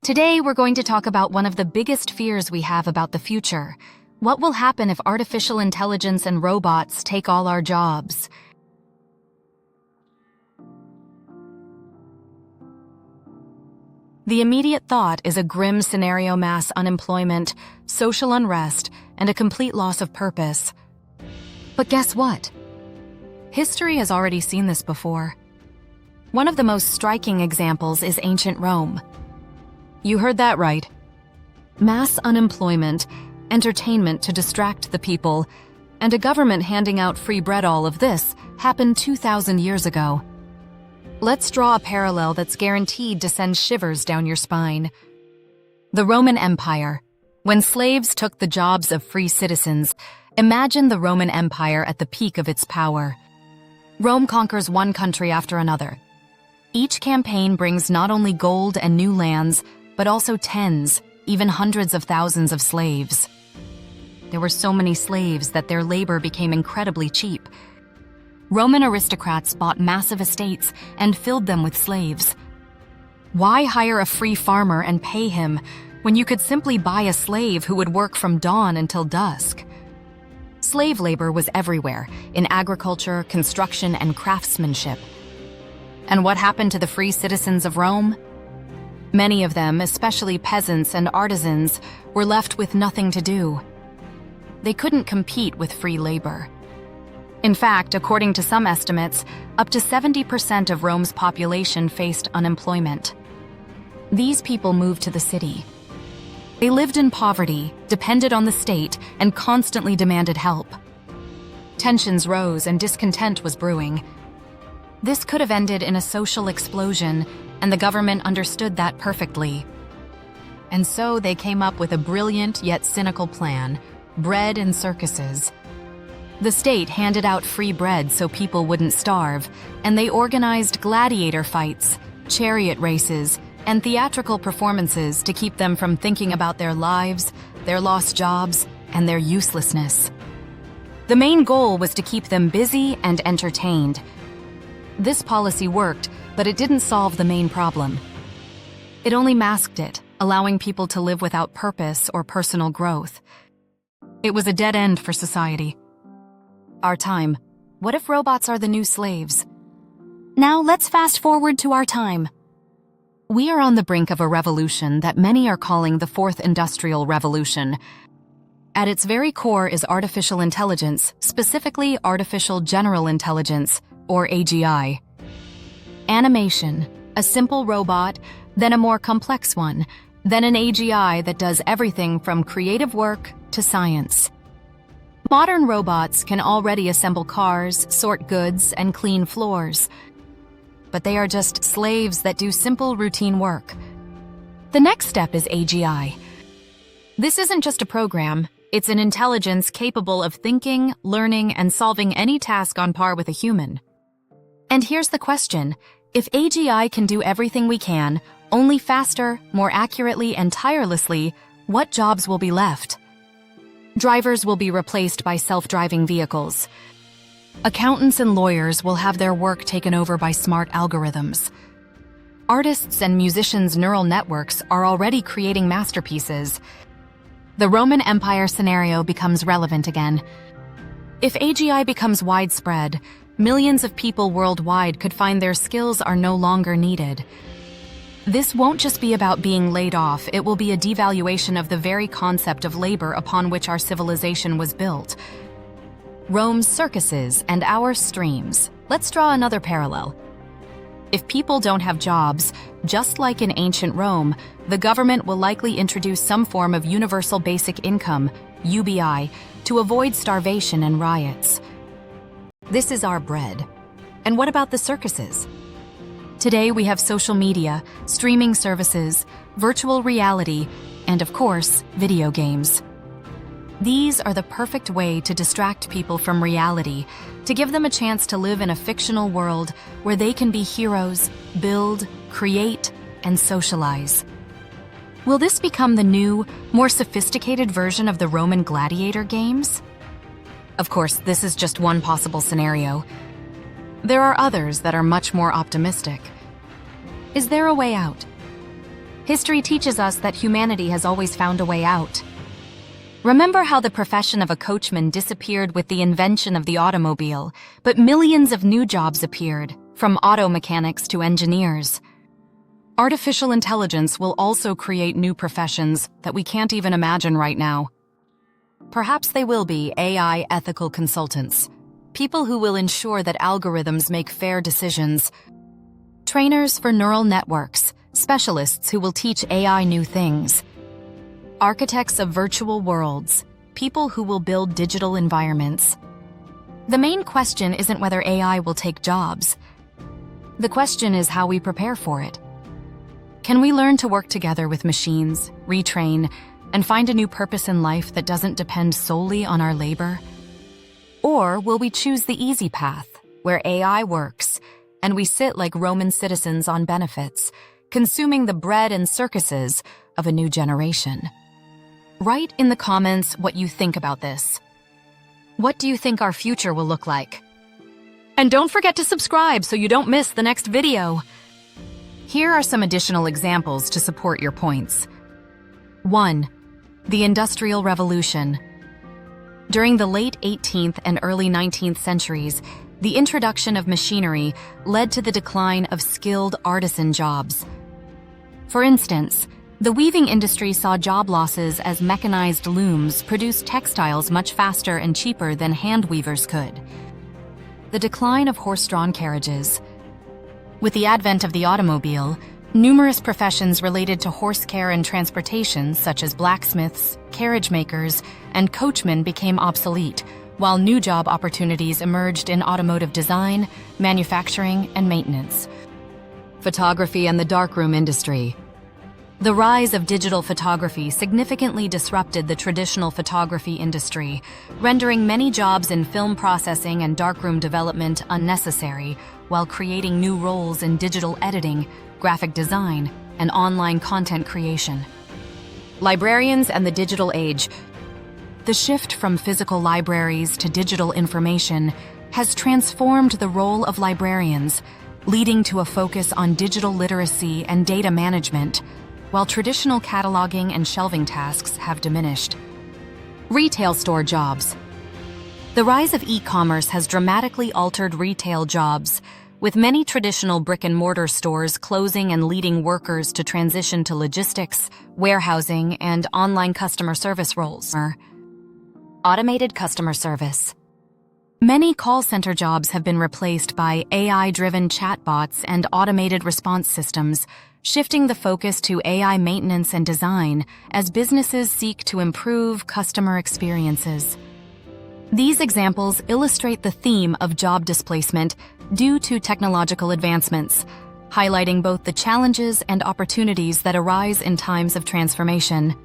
Today, we're going to talk about one of the biggest fears we have about the future. What will happen if artificial intelligence and robots take all our jobs? The immediate thought is a grim scenario: mass unemployment, social unrest, and a complete loss of purpose. But guess what? History has already seen this before. One of the most striking examples is ancient Rome. You heard that right. Mass unemployment, entertainment to distract the people, and a government handing out free bread. All of this happened 2,000 years ago. Let's draw a parallel that's guaranteed to send shivers down your spine. The Roman Empire. When slaves took the jobs of free citizens, imagine the Roman Empire at the peak of its power. Rome conquers one country after another. Each campaign brings not only gold and new lands, but also tens, even hundreds of thousands of slaves. There were so many slaves that their labor became incredibly cheap. Roman aristocrats bought massive estates and filled them with slaves. Why hire a free farmer and pay him when you could simply buy a slave who would work from dawn until dusk? Slave labor was everywhere, in agriculture, construction, and craftsmanship. And what happened to the free citizens of Rome? Many of them, especially peasants and artisans, were left with nothing to do. They couldn't compete with free labor. In fact, according to some estimates, up to 70% of Rome's population faced unemployment. These people moved to the city. They lived in poverty, depended on the state, and constantly demanded help. Tensions rose and discontent was brewing. This could have ended in a social explosion, and the government understood that perfectly. And so they came up with a brilliant yet cynical plan: bread and circuses. The state handed out free bread so people wouldn't starve, and they organized gladiator fights, chariot races, and theatrical performances to keep them from thinking about their lives, their lost jobs, and their uselessness. The main goal was to keep them busy and entertained. This policy worked, but it didn't solve the main problem. It only masked it, allowing people to live without purpose or personal growth. It was a dead end for society. Our time. What if robots are the new slaves? Now let's fast forward to our time. We are on the brink of a revolution that many are calling the Fourth Industrial Revolution. At its very core is artificial intelligence, specifically artificial general intelligence, or AGI. Animation, a simple robot, then a more complex one, then an AGI that does everything from creative work to science. Modern robots can already assemble cars, sort goods, and clean floors. But they are just slaves that do simple routine work. The next step is AGI. This isn't just a program, it's an intelligence capable of thinking, learning, and solving any task on par with a human. And here's the question: if AGI can do everything we can, only faster, more accurately, and tirelessly, what jobs will be left? Drivers will be replaced by self-driving vehicles. Accountants and lawyers will have their work taken over by smart algorithms. Artists and musicians' neural networks are already creating masterpieces. The Roman Empire scenario becomes relevant again. If AGI becomes widespread, millions of people worldwide could find their skills are no longer needed. This won't just be about being laid off, it will be a devaluation of the very concept of labor upon which our civilization was built. Rome's circuses and our streams. Let's draw another parallel. If people don't have jobs, just like in ancient Rome, the government will likely introduce some form of universal basic income, UBI, to avoid starvation and riots. This is our bread. And what about the circuses? Today we have social media, streaming services, virtual reality, and of course, video games. These are the perfect way to distract people from reality, to give them a chance to live in a fictional world where they can be heroes, build, create, and socialize. Will this become the new, more sophisticated version of the Roman gladiator games? Of course, this is just one possible scenario. There are others that are much more optimistic. Is there a way out? History teaches us that humanity has always found a way out. Remember how the profession of a coachman disappeared with the invention of the automobile, but millions of new jobs appeared, from auto mechanics to engineers. Artificial intelligence will also create new professions that we can't even imagine right now. Perhaps they will be AI ethical consultants, people who will ensure that algorithms make fair decisions, trainers for neural networks, specialists who will teach AI new things, architects of virtual worlds, people who will build digital environments. The main question isn't whether AI will take jobs. The question is how we prepare for it. Can we learn to work together with machines, retrain, and find a new purpose in life that doesn't depend solely on our labor? Or will we choose the easy path, where AI works, and we sit like Roman citizens on benefits, consuming the bread and circuses of a new generation? Write in the comments what you think about this. What do you think our future will look like? And don't forget to subscribe so you don't miss the next video. Here are some additional examples to support your points. 1. The Industrial Revolution. During the late 18th and early 19th centuries, the introduction of machinery led to the decline of skilled artisan jobs. For instance, the weaving industry saw job losses as mechanized looms produced textiles much faster and cheaper than hand weavers could. The decline of horse-drawn carriages. With the advent of the automobile, numerous professions related to horse care and transportation, such as blacksmiths, carriage makers, and coachmen, became obsolete, while new job opportunities emerged in automotive design, manufacturing, and maintenance. Photography and the darkroom industry. The rise of digital photography significantly disrupted the traditional photography industry, rendering many jobs in film processing and darkroom development unnecessary, while creating new roles in digital editing, graphic design, and online content creation. Librarians and the digital age. The shift from physical libraries to digital information has transformed the role of librarians, leading to a focus on digital literacy and data management, while traditional cataloging and shelving tasks have diminished. Retail store jobs. The rise of e-commerce has dramatically altered retail jobs, with many traditional brick-and-mortar stores closing and leading workers to transition to logistics, warehousing, and online customer service roles. Automated customer service. Many call center jobs have been replaced by AI-driven chatbots and automated response systems, shifting the focus to AI maintenance and design as businesses seek to improve customer experiences. These examples illustrate the theme of job displacement due to technological advancements, highlighting both the challenges and opportunities that arise in times of transformation.